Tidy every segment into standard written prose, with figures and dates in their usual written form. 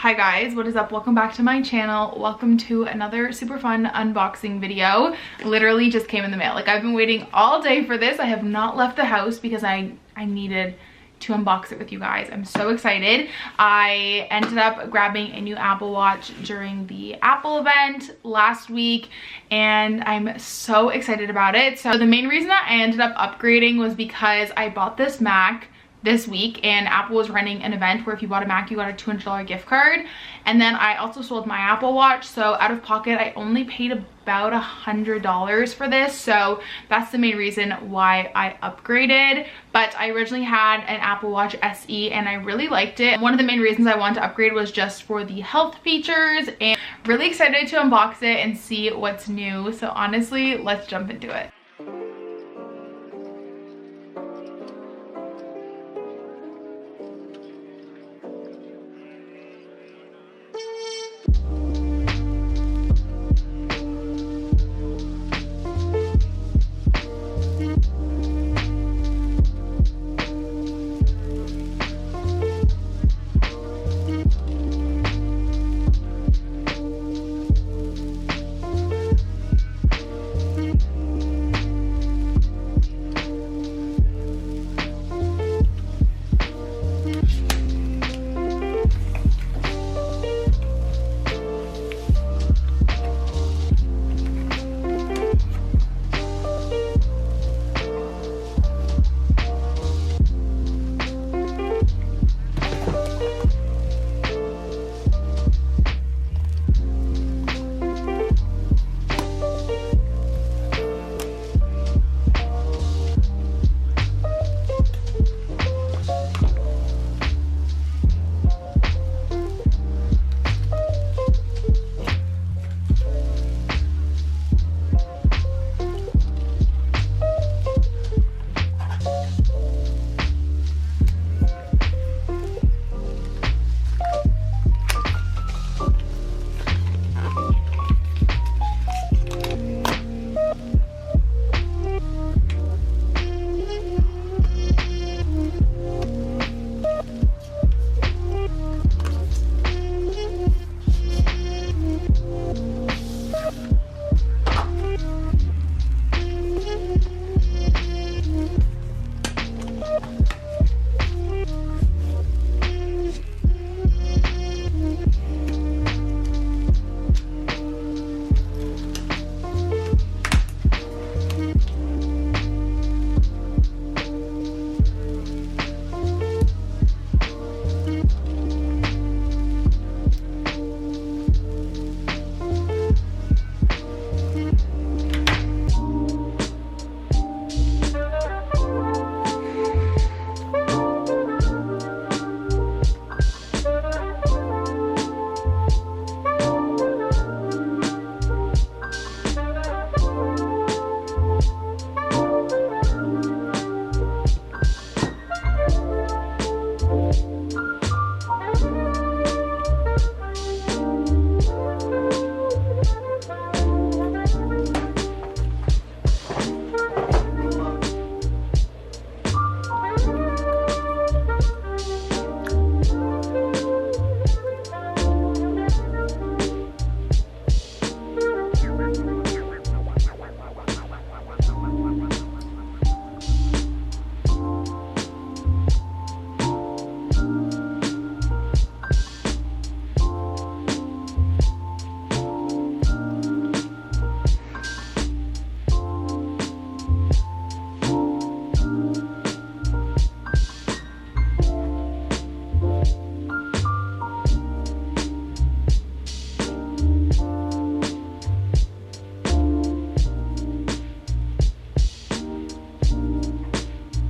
Hi guys, what is up? Welcome back to my channel. Welcome to another super fun unboxing video. Literally just came in the mail. Like, I've been waiting all day for this. I have not left the house because I needed to unbox it with you guys. I'm so excited. I ended up grabbing a new Apple Watch during the Apple event last week and I'm so excited about it. So the main reason that I ended up upgrading was because I bought this Mac this week and Apple was running an event where if you bought a Mac you got a $200 gift card, and then I also sold my Apple Watch, so out of pocket I only paid about $100 for this. So that's the main reason why I upgraded. But I originally had an Apple Watch SE and I really liked it. One of the main reasons I wanted to upgrade was just for the health features, and really excited to unbox it and see what's new. So honestly, let's jump into it.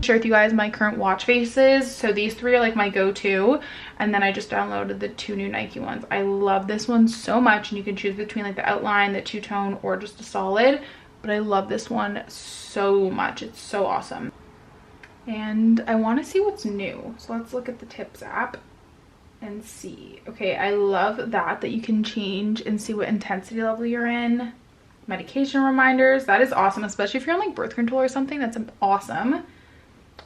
Share with you guys my current watch faces. So these three are like my go-to, and then I just downloaded the two new Nike ones. I love this one so much, and you can choose between like the outline, the two-tone, or just a solid, but I love this one so much. It's so awesome. And I want to see what's new, so let's look at the Tips app and see. Okay, I love that you can change and see what intensity level you're in. Medication reminders, that is awesome, especially if you're on like birth control or something. That's awesome.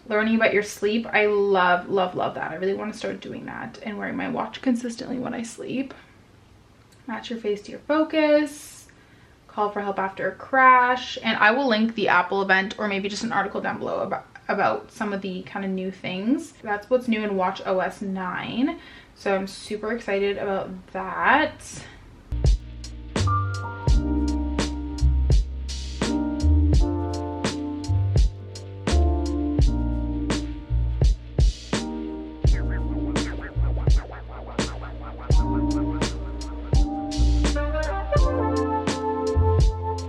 learning about your sleep. I love, love, love that. I really want to start doing that and wearing my watch consistently when I sleep. Match your face to your focus. Call for help after a crash. And I will link the Apple event or maybe just an article down below about some of the kind of new things. That's what's new in watch OS 9. So I'm super excited about that.